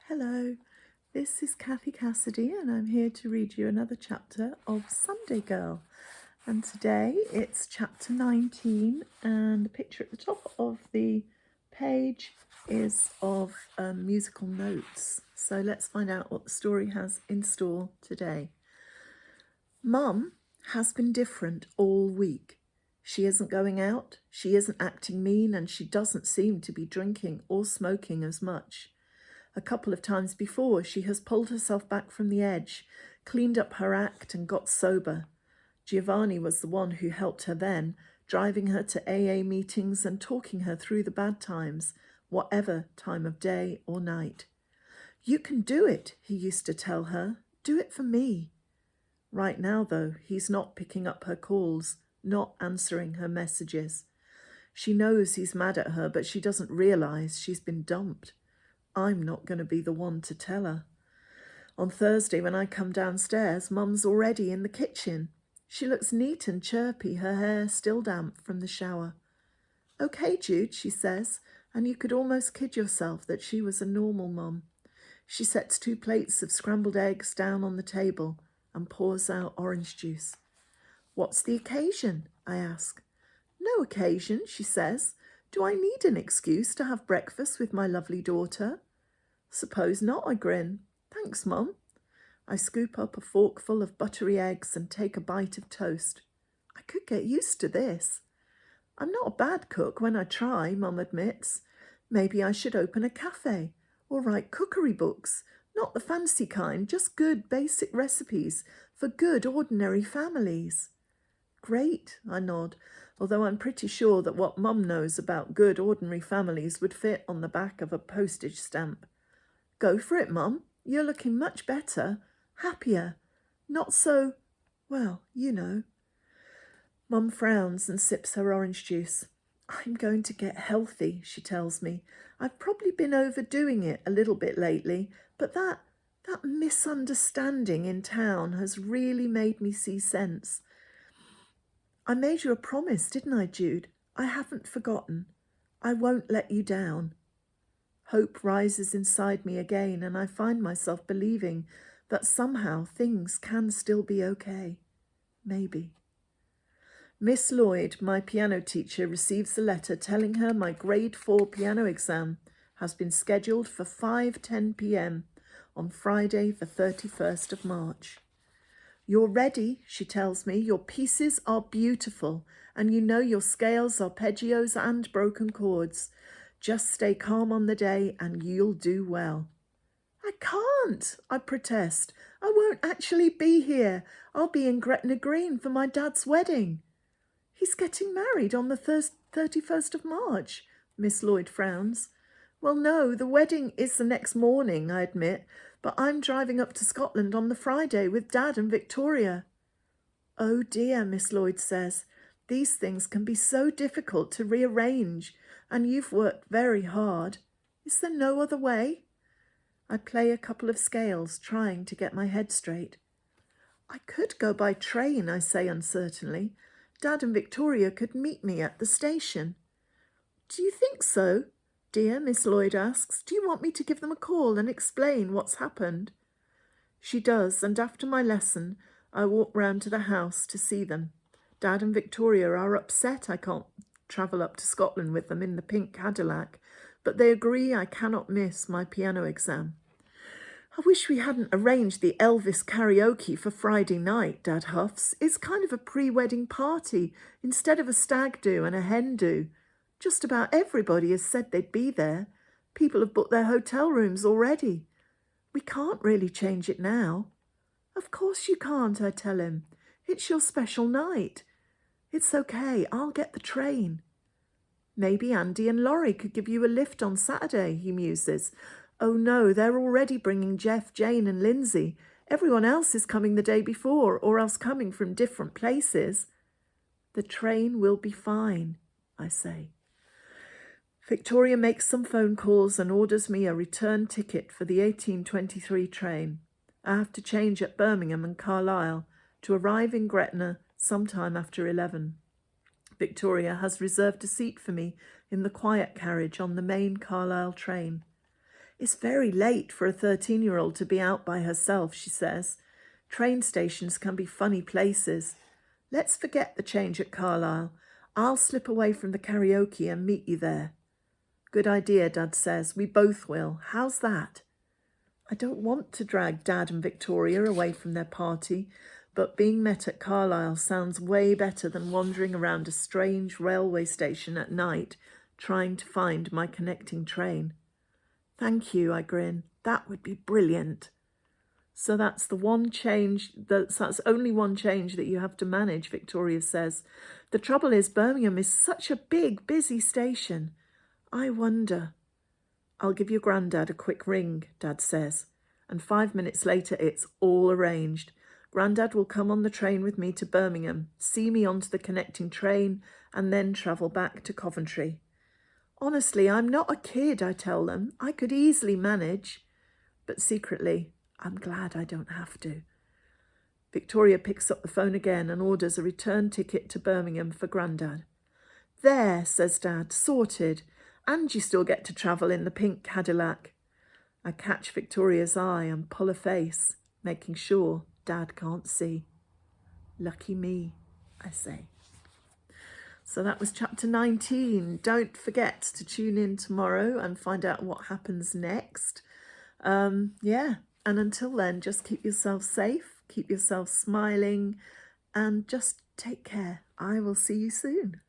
Hello, this is Cathy Cassidy and I'm here to read you another chapter of SUNDAE Girl. And today it's chapter 19 and the picture at the top of the page is of musical notes. So let's find out what the story has in store today. Mum has been different all week. She isn't going out, she isn't acting mean, and she doesn't seem to be drinking or smoking as much. A couple of times before, she has pulled herself back from the edge, cleaned up her act and got sober. Giovanni was the one who helped her then, driving her to AA meetings and talking her through the bad times, whatever time of day or night. "You can do it," he used to tell her. "Do it for me." Right now, though, he's not picking up her calls, not answering her messages. She knows he's mad at her, but she doesn't realize she's been dumped. I'm not going to be the one to tell her. On Thursday, when I come downstairs, Mum's already in the kitchen. She looks neat and chirpy, her hair still damp from the shower. "Okay, Jude," she says, and you could almost kid yourself that she was a normal mum. She sets 2 plates of scrambled eggs down on the table and pours out orange juice. "What's the occasion?" I ask. "No occasion," she says. "Do I need an excuse to have breakfast with my lovely daughter?" "Suppose not," I grin. "Thanks, Mum." I scoop up a forkful of buttery eggs and take a bite of toast. I could get used to this. "I'm not a bad cook when I try," Mum admits. "Maybe I should open a cafe or write cookery books. Not the fancy kind, just good basic recipes for good ordinary families." "Great," I nod, although I'm pretty sure that what Mum knows about good ordinary families would fit on the back of a postage stamp. "Go for it, Mum. You're looking much better, happier, not so, well, you know." Mum frowns and sips her orange juice. "I'm going to get healthy," she tells me. "I've probably been overdoing it a little bit lately, but that misunderstanding in town has really made me see sense. I made you a promise, didn't I, Jude? I haven't forgotten. I won't let you down." Hope rises inside me again, and I find myself believing that somehow things can still be okay. Maybe. Miss Lloyd, my piano teacher, receives a letter telling her my grade 4 piano exam has been scheduled for 5:10 p.m. on Friday, the 31st of March. "You're ready," she tells me. "Your pieces are beautiful, and you know your scales, arpeggios, and broken chords. Just stay calm on the day and you'll do well." "I can't," I protest. "I won't actually be here. I'll be in Gretna Green for my dad's wedding." "He's getting married on the 31st of March, Miss Lloyd frowns. "Well, no, the wedding is the next morning," I admit, "but I'm driving up to Scotland on the Friday with Dad and Victoria." "Oh dear," Miss Lloyd says. "These things can be so difficult to rearrange, and you've worked very hard. Is there no other way?" I play a couple of scales, trying to get my head straight. "I could go by train," I say uncertainly. "Dad and Victoria could meet me at the station." "Do you think so, dear?" Miss Lloyd asks. "Do you want me to give them a call and explain what's happened?" She does, and after my lesson, I walk round to the house to see them. Dad and Victoria are upset I can't travel up to Scotland with them in the pink Cadillac, but they agree I cannot miss my piano exam. "I wish we hadn't arranged the Elvis karaoke for Friday night," Dad huffs. "It's kind of a pre-wedding party instead of a stag do and a hen do. Just about everybody has said they'd be there. People have booked their hotel rooms already. We can't really change it now." "Of course you can't," I tell him. "It's your special night." "It's okay, I'll get the train." "Maybe Andy and Laurie could give you a lift on Saturday," he muses. "Oh no, they're already bringing Jeff, Jane and Lindsay. Everyone else is coming the day before, or else coming from different places." "The train will be fine," I say. Victoria makes some phone calls and orders me a return ticket for the 1823 train. I have to change at Birmingham and Carlisle to arrive in Gretna sometime after 11. Victoria has reserved a seat for me in the quiet carriage on the main Carlisle train. It's very late for a 13-year-old to be out by herself, she says. Train stations can be funny places. Let's forget the change at Carlisle. I'll slip away from the karaoke and meet you there. Good idea, Dad says. We both will. How's that? I don't want to drag Dad and Victoria away from their party, but being met at Carlisle sounds way better than wandering around a strange railway station at night trying to find my connecting train. Thank you, I grin. That would be brilliant. So that's the one change, that's only one change that you have to manage, Victoria says. The trouble is Birmingham is such a big, busy station. I wonder. I'll give your granddad a quick ring, Dad says. And 5 minutes later, it's all arranged. Granddad will come on the train with me to Birmingham, see me onto the connecting train, and then travel back to Coventry. Honestly, I'm not a kid, I tell them. I could easily manage. But secretly, I'm glad I don't have to. Victoria picks up the phone again and orders a return ticket to Birmingham for Grandad. There, says Dad, sorted. And you still get to travel in the pink Cadillac. I catch Victoria's eye and pull a face, making sure Dad can't see. Lucky me, I say. So that was chapter 19. Don't forget to tune in tomorrow and find out what happens next. And until then, just keep yourself safe, keep yourself smiling, and just take care. I will see you soon.